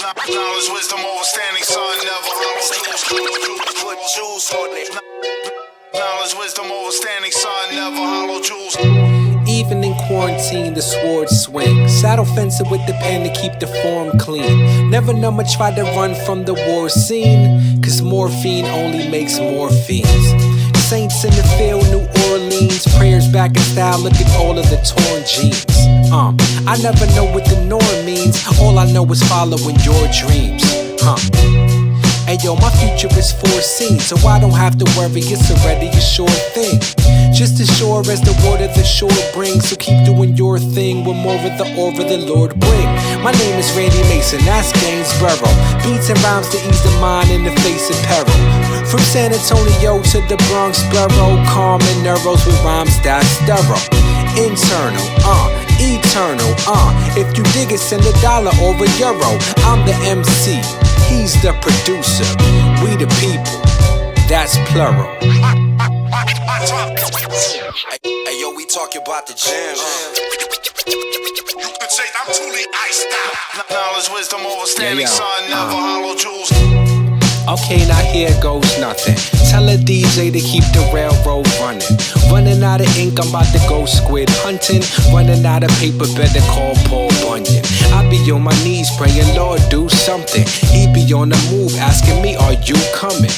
Knowledge, wisdom, overstanding, son, never hollow jewels. Put jewels on it. Knowledge, wisdom, overstanding, son, never hollow jewels. Even in quarantine, the sword swing. Saddle fencing with the pen to keep the form clean. Never know much try to run from the war scene, cause morphine only makes more fiends. Saints in the field, New Orleans. Prayers back in style, look at all of the torn jeans. I never know what the norm means. All I know is following your dreams. Hey yo, my future is foreseen, so I don't have to worry, it's already a sure thing. Just as sure as the water the shore brings, so keep doing your thing with more of the aura the Lord bring. My name is Randy Mason, that's Ganesboro. Beats and rhymes to ease the mind in the face of peril. From San Antonio to the Bronx borough, calm and neuros with rhymes that's thorough. Internal, eternal, if you dig it, send $1 or €1. I'm the MC, he's the producer, we the people, that's plural. Hey yo, we talking about the jam. You could say I'm truly iced out. Knowledge, wisdom, overstanding, son, never hollow jewels. Okay, now here goes nothing. Tell a DJ to keep the railroad running. Running out of ink, I'm about to go squid hunting. Running out of paper, better call Paul Bunyan. I be on my knees praying, Lord, do something. He be on the move asking me, are you coming?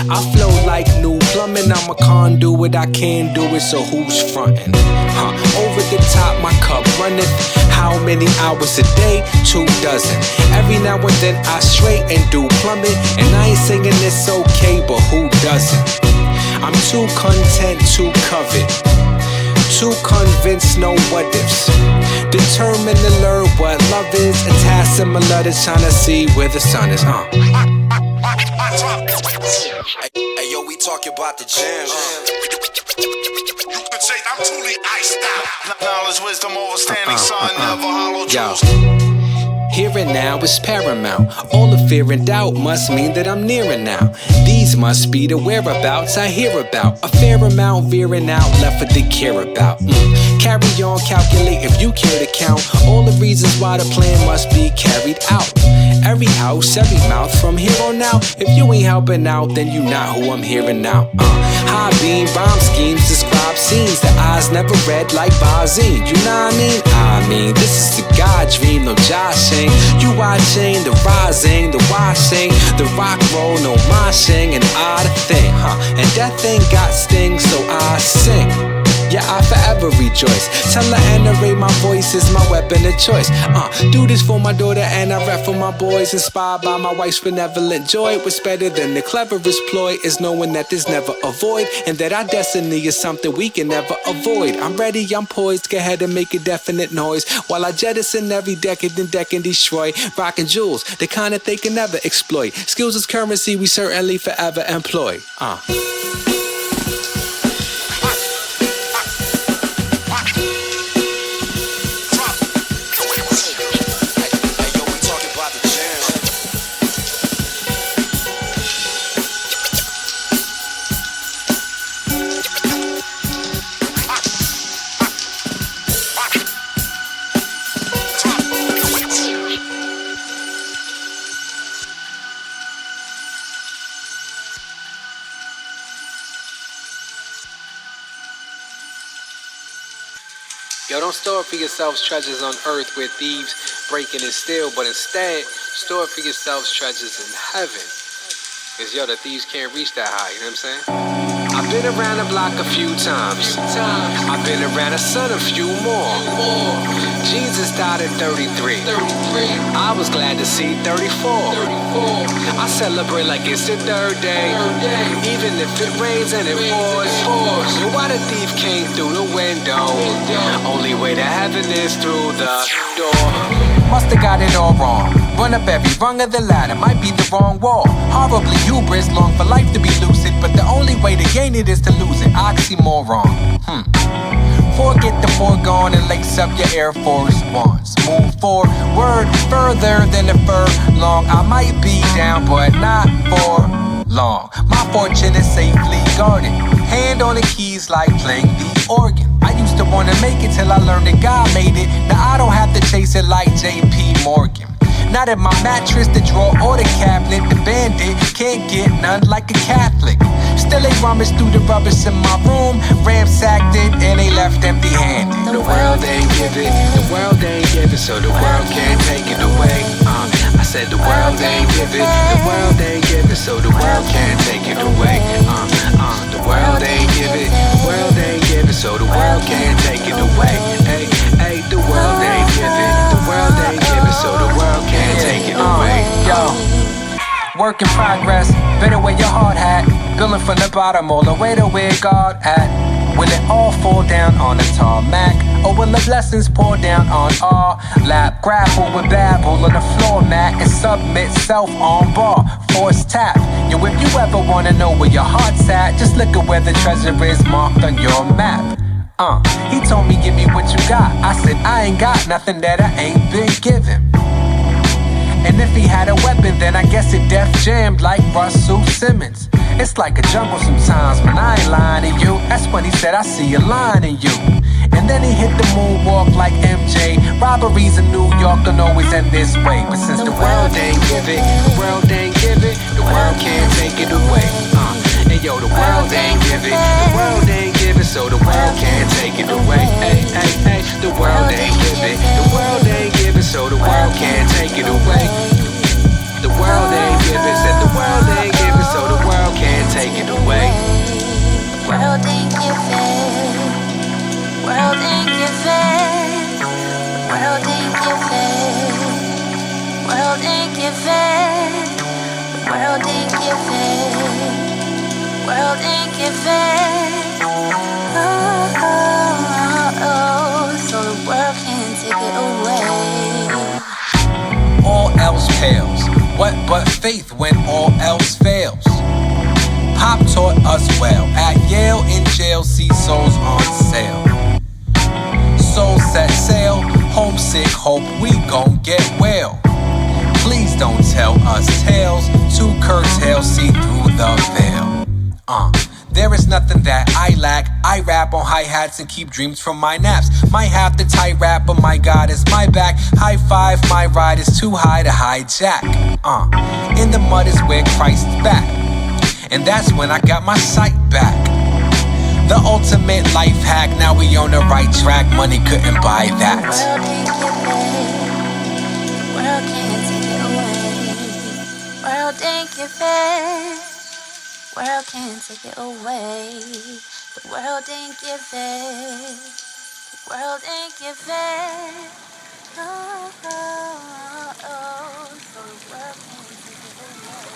I flow like new plumbing, I'm a conduit, I can't do it, so who's frontin'? Over the top, my cup runneth. How many hours a day? 2 dozen. Every now and then I straight and do plummet. And I ain't saying it's okay, but who doesn't? I'm too content to covet, too convinced, no what ifs. Determined to learn what love is. A task similar to trying to see where the sun is. Hey yo, we talking about the jam. You could say I'm truly iced out. Knowledge, wisdom, overstanding, son, never hollow jewels. Here and now is paramount. All the fear and doubt must mean that I'm nearing now. These must be the whereabouts I hear about. A fair amount veering out, left for the care about. Carry on, calculate if you care to count all the reasons why the plan must be carried out. Every house, every mouth from here on out. If you ain't helping out, then you not who I'm hearing now. High beam, rhyme schemes, describe scenes. The eyes never read like Bazine. You know what I mean? I mean, this is the God dream, no joshing. You watching the rising, the washing, the rock roll, no moshing, an odd thing, and that thing got sting, so I sing. Yeah, I forever rejoice. Tell her and narrate my voice is my weapon of choice. Do this for my daughter and I rap for my boys. Inspired by my wife's benevolent joy. What's better than the cleverest ploy is knowing that there's never a void, and that our destiny is something we can never avoid. I'm ready, I'm poised, go ahead and make a definite noise while I jettison every decade and deck and destroy. Rockin' jewels, the kind that they can never exploit. Skills is currency we certainly forever employ. Yo, don't store up for yourselves treasures on earth where thieves break in and steal, but instead, store up for yourselves treasures in heaven. Cause yo, the thieves can't reach that high, you know what I'm saying? I've been around the block a few times. I've been around the sun a few more. Jesus died at 33. I was glad to see 34. I celebrate like it's the third day. Even if it rains and it pours. And why the thief came through the window? Only way to heaven is through the door. Musta got it all wrong. Run up every rung of the ladder, might be the wrong wall. Horribly hubris, long for life to be lucid, but the only way to gain it is to lose it. Oxymoron. Forget the foregone and lace up your Air Force Ones. Move forward further than a furlong. I might be down, but not for long. My fortune is safely guarded. Hand on the keys like playing the organ. I used to wanna make it till I learned that God made it. Now I don't have to chase it like J.P. Morgan. Not in my mattress, the drawer or the cabinet. The bandit can't get none like a Catholic. Still they rummaged through the rubbish in my room, ransacked it, and they left empty-handed. The world ain't give it, the world ain't give it, so the world can't take it away. I said the world ain't give it, the world ain't give it, so the world can't take it away. The world ain't give it, the world ain't give it, so the world can't take it away. Hey, hey, the world ain't give it, the world ain't give it, so the world can't take it away. Yo, work in progress, better wear your hard hat. Building from the bottom all the way to where God at. Will it all fall down on the tarmac? Or will the blessings pour down on our lap? Grapple with babble on the floor mat and submit self on bar. Force tap. Yo, if you ever wanna know where your heart's at, just look at where the treasure is marked on your map. He told me, give me what you got. I said, I ain't got nothing that I ain't been given. And if he had a weapon, then I guess it def jammed like Russell Simmons. It's like a jungle sometimes, man, I ain't lying to you. That's when he said, I see a line in you. And then he hit the moonwalk like MJ. Robberies in New York don't always end this way. But since the world ain't give it, the world ain't give it, the world can't take it away. And yo, the world ain't give it, the world ain't give it, so the world can't take it away. Hey, hey, hey, the world ain't give it, the world ain't give it, so the world can't take it away. The world ain't give it, said the world ain't give it, so the world can't take it away. World ain't give it, world ain't give it, world ain't give it, world ain't give it, world ain't give it, world ain't give it. Oh, oh, oh, so the world can't take it away. All else pales. What but faith when all else fails? Pop taught us well. At Yale in jail, see souls on sale. Souls set sail, homesick, hope we gon' get well. Please don't tell us tales to curtail, see through the veil. There is nothing that I lack. I rap on hi-hats and keep dreams from my naps. Might have to tight rap, but my God is my back. High five, my ride is too high to hijack. In the mud is where Christ's back. And that's when I got my sight back. The ultimate life hack, now we on the right track. Money couldn't buy that. World can't take it away. World ain't give it. World can't take it away. The world ain't give it. The world ain't give it. Oh, oh, oh. So the world can't take it away.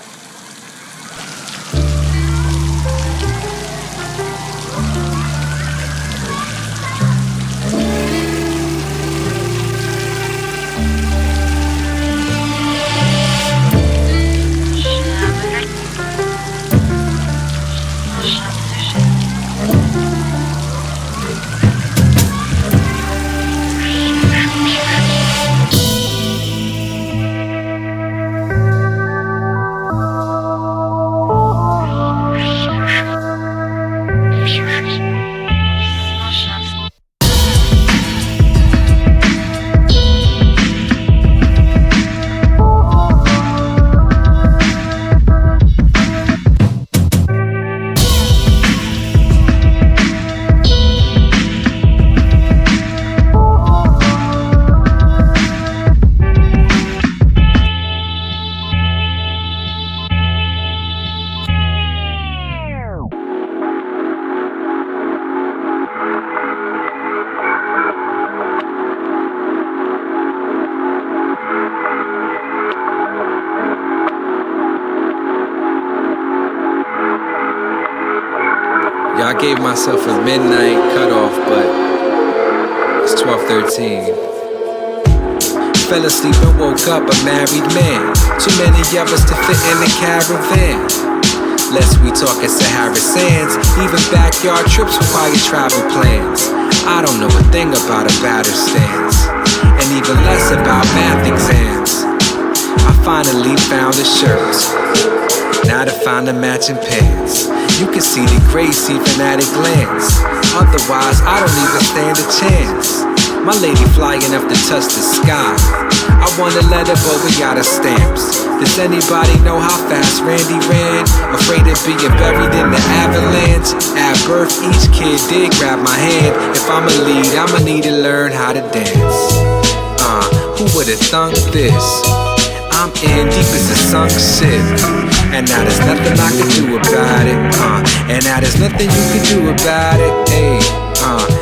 I gave myself a midnight cutoff, but it's 12:13. Fell asleep and woke up a married man. Too many of us to fit in the caravan. Lest we talking Sahara sands. Even backyard trips require travel plans. I don't know a thing about a batter stance, and even less about math exams. I finally found a shirt. Now to find the matching pants. You can see the grace even at a glance. Otherwise, I don't even stand a chance. My lady fly enough to touch the sky. I wanna let it, but we got our stamps. Does anybody know how fast Randy ran? Afraid of being buried in the avalanche. At birth, each kid did grab my hand. If I'ma lead, I'ma need to learn how to dance. Who would've thunk this? I'm in deep as a sunk ship, and now there's nothing I can do about it. And now there's nothing you can do about it. Hey,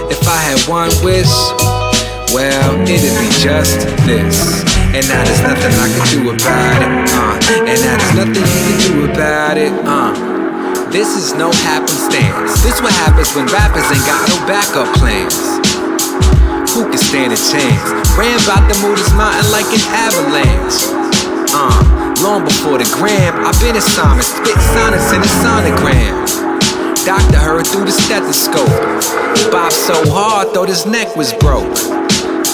if I had one wish, well, it'd be just this. And now there's nothing I can do about it. And now there's nothing you can do about it. This is no happenstance. This what happens when rappers ain't got no backup plans. Who can stand a chance? Ran about to move this mountain like an avalanche. Long before the gram, I've been a psalmist, spit sonnets in a sonogram. Doctor heard through the stethoscope. He bobbed so hard, thought his neck was broke.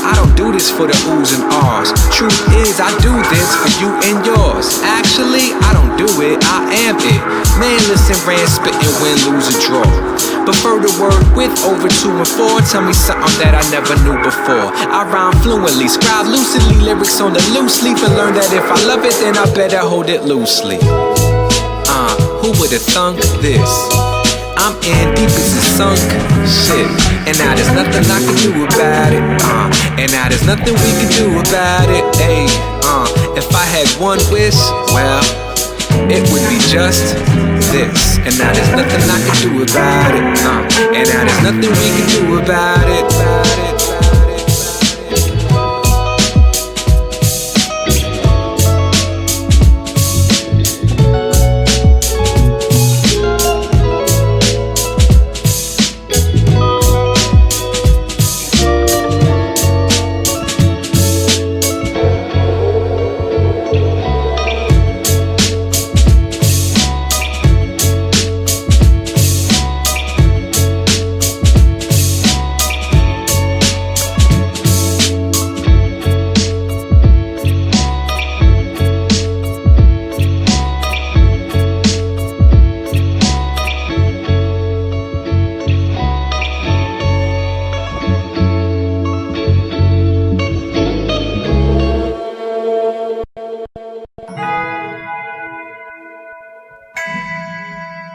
I don't do this for the oohs and ahs. Truth is, I do this for you and yours. Actually, I don't do it, I am it. Man, listen, ran, spittin', win, lose, or draw. Prefer to work with over 2 and 4. Tell me something that I never knew before. I rhyme fluently, scribe lucidly, lyrics on the loose leaf, and learn that if I love it, then I better hold it loosely. Who would've thunk this? I'm in deep as a sunk shit, and now there's nothing I can do about it. And now there's nothing we can do about it. Hey, if I had one wish, well, it would be just this. And now there's nothing I can do about it. And now there's nothing we can do about it.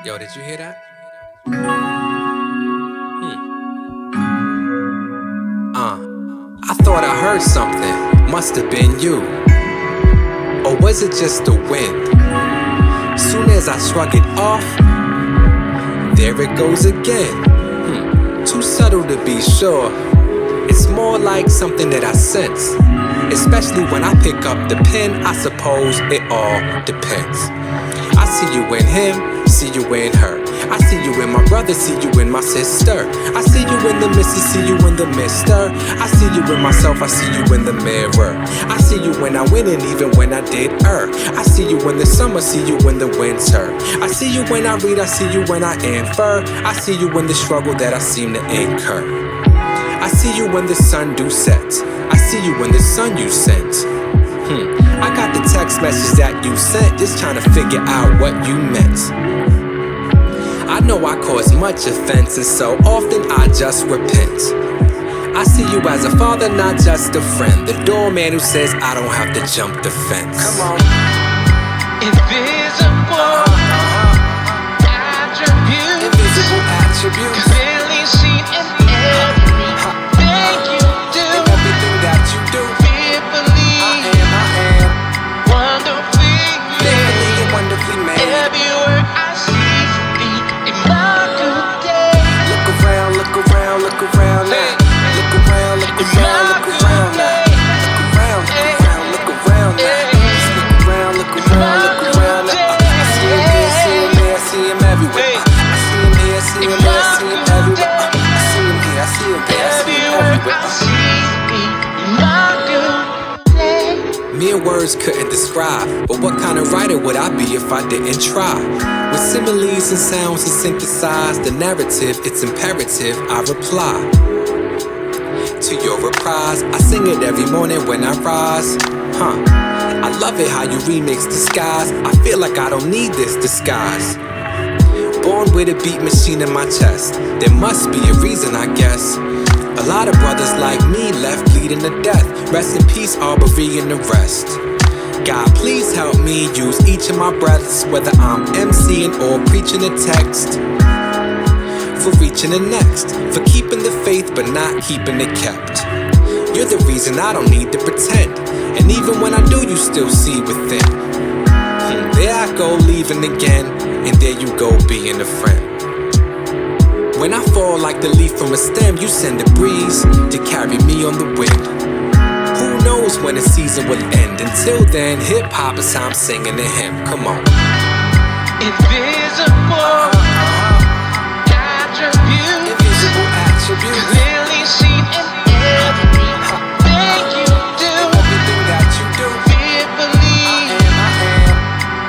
Yo, did you hear that? I thought I heard something, must have been you. Or was it just the wind? Soon as I shrug it off, there it goes again. Too subtle to be sure. It's more like something that I sense. Especially when I pick up the pen, I suppose it all depends. I see you in him, see you in her. I see you in my brother, see you in my sister. I see you in the missus, see you in the mister. I see you in myself, I see you in the mirror. I see you when I win and even when I did err. I see you in the summer, see you in the winter. I see you when I read, I see you when I infer. I see you in the struggle that I seem to incur. I see you when the sun do set. I see you when the sun you sent. I got the text message that you sent, just trying to figure out what you meant. I know I cause much offense, and so often I just repent. I see you as a father, not just a friend. The doorman who says I don't have to jump the fence. Come on. Invisible attributes. Invisible attributes. Clearly seen in everything you do. In everything that you do. Fearfully, I am wonderfully made. wonderfully made. Every word I see the Imago day. Look around, look around, look around now. Look around, look around, look around now. Look around, look around, look around now. Just look around, look around, look around now. I see him here, see him there, see him everywhere. I see him here, see him there, see him everywhere. I see him here, I see him there, I see him everywhere. I see the Imago day. Mere words couldn't describe, but what kind of writer would I be if I didn't try? With similes and sounds to synthesize the narrative, it's imperative I reply to your reprise. I sing it every morning when I rise. I love it how you remix the skies. I feel like I don't need this disguise. Born with a beat machine in my chest. There must be a reason, I guess. A lot of brothers like me left bleeding to death. Rest in peace, Arbery and the rest. God, please help me use each of my breaths, whether I'm MCing or preaching a text, for reaching the next, for keeping the faith but not keeping it kept. You're the reason I don't need to pretend, and even when I do, you still see within. There I go, leaving again, and there you go, being a friend. When I fall like the leaf from a stem, you send a breeze to carry me on the wind. Who knows when the season will end? Until then, hip-hop is how I'm singing a hymn. Come on. Invisible attributes, clearly seen in everything you do. Everything that you do, Fearfully, I am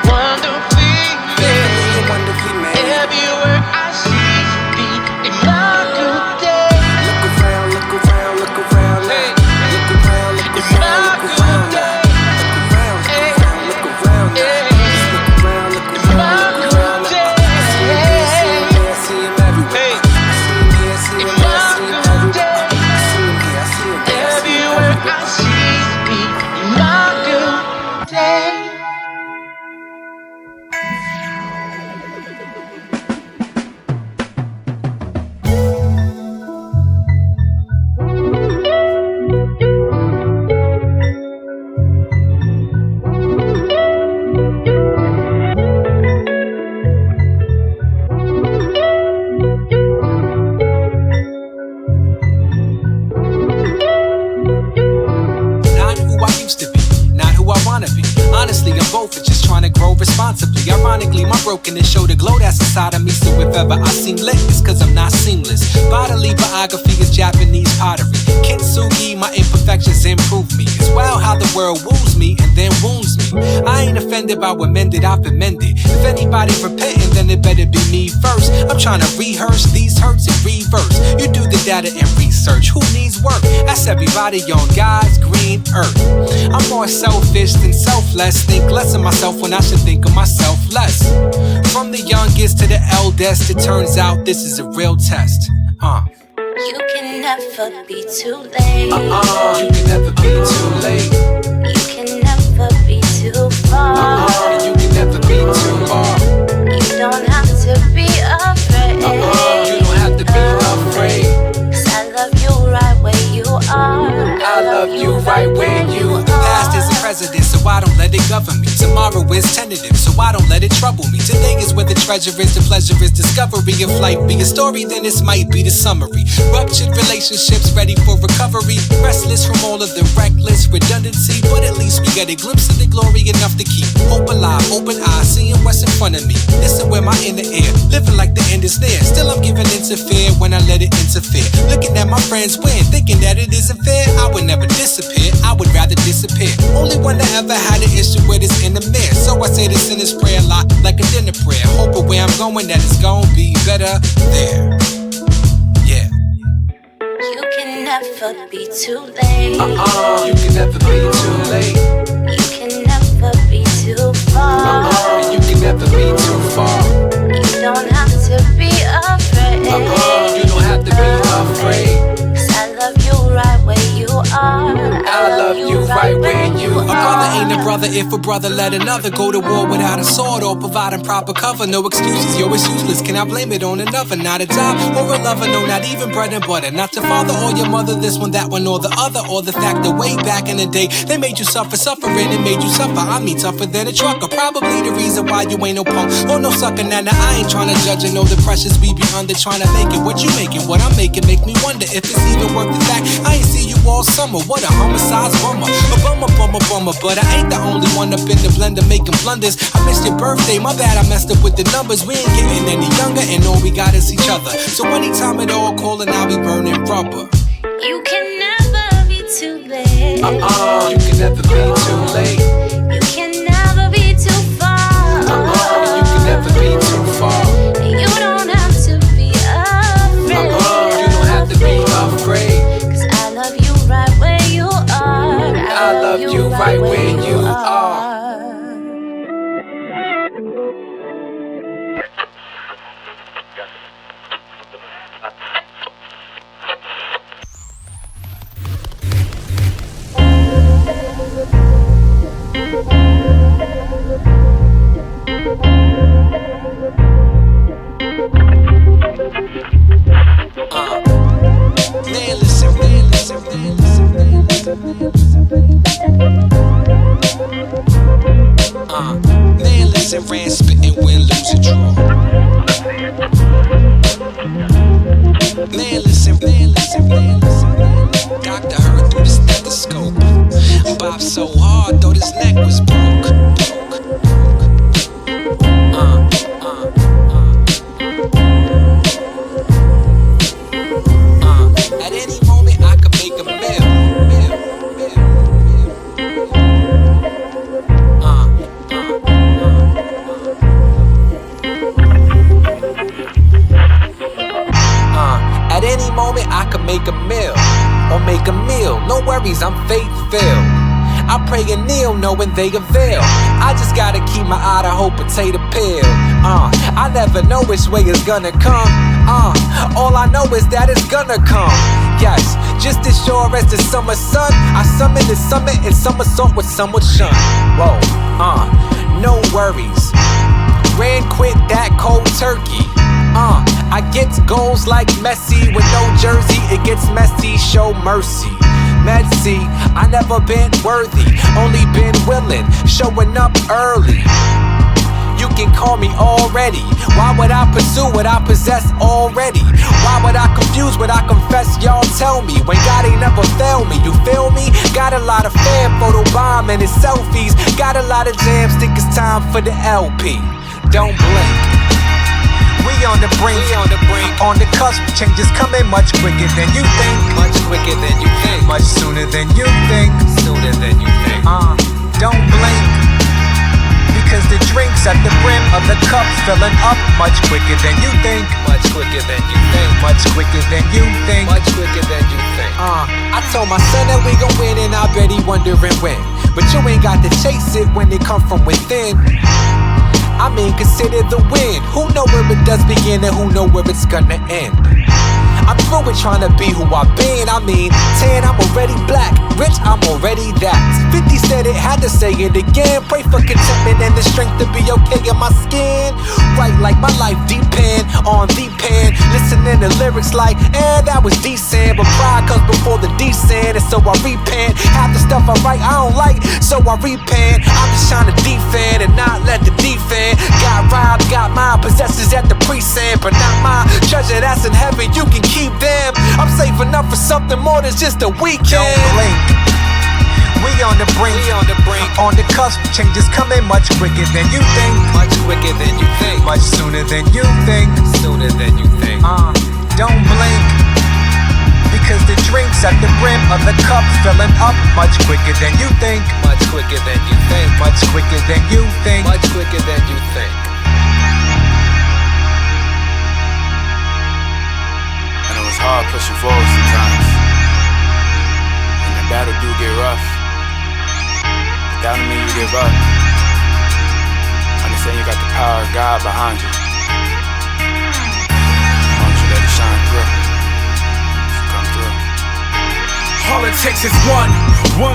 wonderfully made. wonderfully made. Everywhere I see the Imago day. Look around, look around, look around now. Look around, look around, look around now. Look around, look around, look around now. Just look around, look around, look around now. I see him here, see him there, see him everywhere. I see him here, see him there, see him everywhere. I see him here, I see him there, see him Everywhere I everywhere. see the Imago day. Not who I used to be, not who I wanna be. Honestly, I'm both, but just trying to grow responsibly. Ironically, my brokenness showed the glow that's inside of me. So if ever I seem lit, it's cause I'm not seamless. Bodily biography is Japanese pottery. Kintsugi, my imperfections improve me. It's wild how the world woos me and then wounds me. I ain't offended by what mended, I've been mended. If anybody repenting, then it better be me first. I'm trying to rehearse these hurts in reverse. You do the data and research. Who needs work? That's everybody on God's green earth. I'm more selfish than selfless. Think less of myself when I should think of myself less. From the youngest to the eldest, it turns out this is a real test. You can never be too late. You can never be too late. You can never be too far. You can never be too far. You don't have to be afraid. You don't have to be afraid. 'Cause I love you right where you are. I love you right where you are. Past is a president, so I don't let it govern me. Tomorrow is tentative, so I don't let it trouble me. Today is where the treasure is, the pleasure is discovery. If life be a story, then this might be the summary. Ruptured relationships ready for recovery. Restless from all of the reckless redundancy, but at least we get a glimpse of the glory enough to keep hope alive, open eyes, seeing what's in front of me. Listen with my inner ear, living like the end is near. Still I'm giving interfere when I let it interfere. Looking at my friends win, thinking that it isn't fair. I would never disappear, I would rather disappear. Only one that ever had an issue with is in the mirror. So I say this in this prayer a lot, like a dinner prayer. Hoping where I'm going that it's gonna be better there. Yeah. You can never be too late. You can never be too late. You can never be too far. You can never be too far. You don't have to be afraid. You don't have to be afraid. 'Cause I love you right where you are. I love you right where you are. A brother ain't a brother if a brother let another go to war without a sword or providing proper cover. No excuses, yo, it's useless. Can I blame it on another? Not a job or a lover, no, not even bread and butter. Not your father or your mother, this one, that one, or the other. Or the fact that way back in the day, they made you suffer, suffering and made you suffer. I mean tougher than a trucker. Probably the reason why you ain't no punk or no sucker. Now I ain't trying to judge and know the pressures we be under. Trying to make it what you making, what I'm making, make me wonder if it's even worth the fact. I ain't see you all summer, what a homicide bummer. A bummer, but I ain't the only one up in the blender making blunders. I missed your birthday, my bad, I messed up with the numbers. We ain't getting any younger and all we got is each other. So anytime at all, calling, I'll be burning rubber. You can never be too late. You can never be too late. You can never be too far. You can never be too far. You don't have to be afraid. You don't have to be afraid. 'Cause I love you right where you are. I love you right where you are. Man, listen, man, listen, man, listen, man, listen, man, listen. Man, listen, ran, spittin', win, lose, or draw. Man, listen, man, listen, man, listen, man, listen. Doctor heard through the stethoscope. Bob so hard, thought his neck was broke. At any moment I could make a meal. At any moment I could make a meal or make a meal. No worries, I'm faith-filled. I pray and kneel knowing they avail. I just gotta keep my Idaho potato peel. I never know which way it's gonna come. All I know is that it's gonna come. Yes, just as sure as the summer sun, I summon the summit and somersault with somewhat shun. Whoa, no worries. Ran quit that cold turkey. I get goals like Messi with no jersey. It gets messy, show mercy. Messy, I never been worthy, only been willing, showing up early. You can call me already. Why would I pursue what I possess already? Why would I confuse what I confess? Y'all tell me when God ain't never failed me. You feel me? Got a lot of fan photo bomb and his selfies. Got a lot of jams, think it's time for the LP. Don't blink. We on the brink, on the cusp. Changes coming much quicker than you think. Much quicker than you think. Much sooner than you think. Sooner than you think. Don't blink. Because the drinks at the brim of the cup filling up much quicker than you think. Much quicker than you think. Much quicker than you think. Much quicker than you think. I told my son that we gon' win and I bet he wondering when. But you ain't got to chase it when it come from within. I mean, consider the win. Who know where it does begin and who know where it's gonna end? I'm through with trying to be who I've been. I mean, 10, I'm already black. Rich, I'm already that. 50 said it, had to say it again. Pray for contentment and the strength to be okay in my skin. Right, like my life depend on the pen. Listening to lyrics like, that was decent. But pride comes before the descent, and so I repent. Half the stuff I write I don't like, so I repent. I'm just trying to defend and not let the defend. Got robbed, got mine, possessions at the precinct, but not mine. Treasure that's in heaven, you can keep them. I'm safe enough for something more than just a weekend. Don't blink. We on the brink, on the cusp. Changes coming much quicker than you think. Much quicker than you think. Much sooner than you think. Sooner than you think. Don't blink. Because the drinks at the brim of the cup filling up much quicker than you think. Much quicker than you think. Much quicker than you think. Much quicker than you think. I know it's hard pushing forward sometimes, and the battle do get rough. But that don't mean you give up. Understand you got the power of God behind you. Why don't you let it shine through? Come through. All it takes is one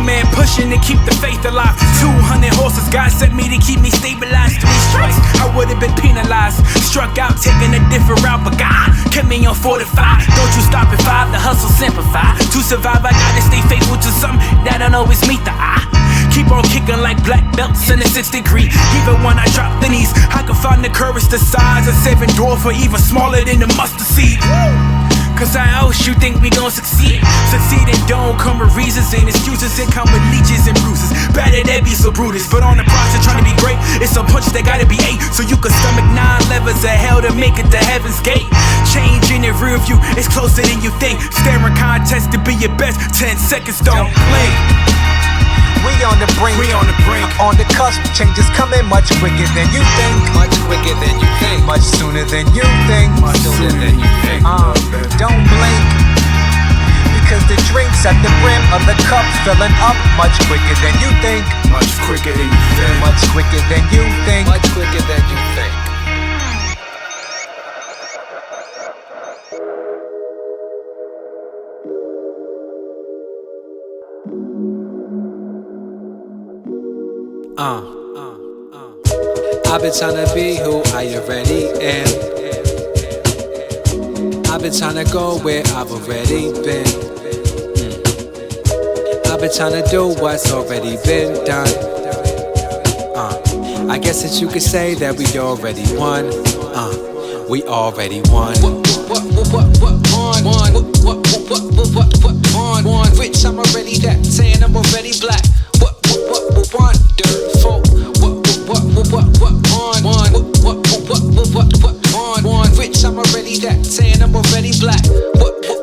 man pushing to keep the faith alive. 200 horses, God sent me to keep me stabilized. 3 strikes, I would've been penalized. Struck out, taking a different route, but God kept me on 45. Don't you stop at 5, the hustle simplify. To survive, I gotta stay faithful to something that don't always meet the eye. Keep on kicking like black belts in the 6th degree. Even when I drop the knees, I can find the courage the size of 7 dwarf or even smaller than the mustard seed. Cause how else you think we gon' succeed? Succeeding don't come with reasons and excuses. It come with leeches and bruises. Better that be so Brutus. But on the process trying to be great, it's some punches that gotta be 8. So you can stomach 9 levels of hell to make it to heaven's gate. Change in the rear view, it's closer than you think. Staring contest to be your best, 10 seconds don't blink. We on the brink, on the cusp. Changes coming much quicker than you think. Much quicker than you think. Much sooner than you think. Much sooner than you think. Don't blink. Because the drinks at the brim of the cup filling up much quicker than you think. Much quicker than you think. Much quicker than you think. Much quicker than you think. I've been trying to be who I already am. I've been trying to go where I've already been. I've been trying to do what's already been done. I guess that you could say that we already won. We already won. Won. Rich, I'm already that. Saying I'm already black. Wonderful. Won. Rich, I'm already that. Saying I'm already black.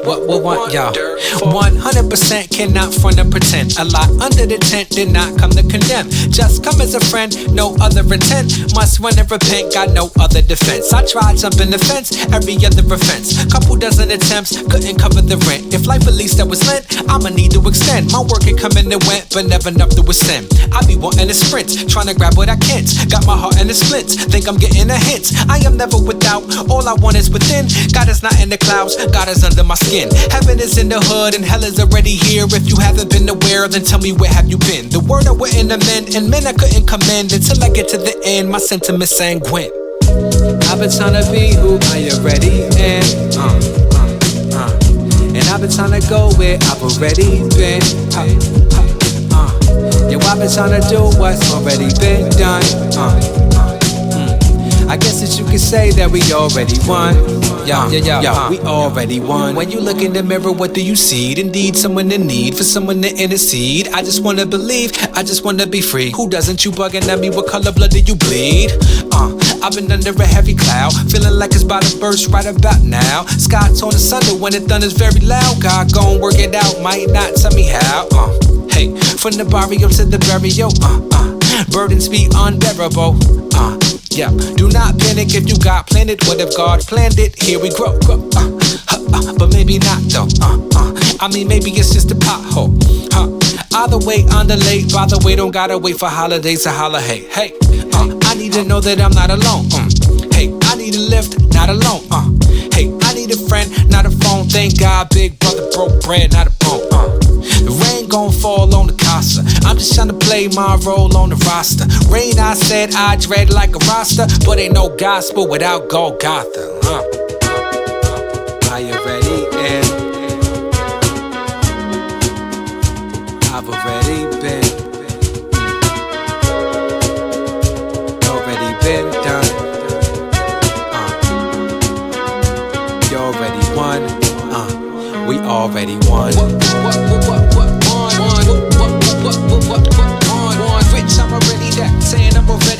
What, y'all? 100% cannot front and pretend. A lot under the tent did not come to condemn. Just come as a friend, no other intent. Must run and repent, got no other defense. I tried jumping the fence, every other offense. Couple dozen attempts, couldn't cover the rent. If life at least that was lent, I'ma need to extend. My work had come and it went, but never enough to ascend. I be wanting to sprint, trying to grab what I can't. Got my heart in the splits, think I'm getting a hint. I am never without, all I want is within. God is not in the clouds, God is under my skin. Heaven is in the hood and hell is already here. If you haven't been aware, then tell me where have you been? The word I wouldn't amend, and men I couldn't commend until I get to the end. My sentiments sanguine. I've been trying to be who I already am. And I've been trying to go where I've already been. Yo, I've been trying to do what's already been done. I guess that you could say that we already won. We already won. When you look in the mirror, what do you see? Indeed, someone in need, for someone to intercede. I just wanna believe, I just wanna be free. Who doesn't? You bugging at me? What color blood do you bleed? I've been under a heavy cloud, feeling like it's about to burst right about now. Sky torn asunder when the thunder's very loud. God gon' work it out, might not tell me how. Hey, from the barrio to the burial, burdens be unbearable. Yeah, do not panic if you got planted. What if God planned it? Here we grow. But maybe not though. I mean, maybe it's just a pothole. Either way, on the late. By the way, don't gotta wait for holidays to holler. Hey, I need to know that I'm not alone. Hey, I need a lift, not alone. Hey, I need a friend, not a phone. Thank God, big brother broke bread, not a bone. The rain gon' fall on the casa. I'm just tryna play my role on the roster. Rain, I said I dread like a roster, but ain't no gospel without Golgotha. Are you ready? And I've already been. Already been done. You already won. We already won. Rich, I'm already that. Saying I'm already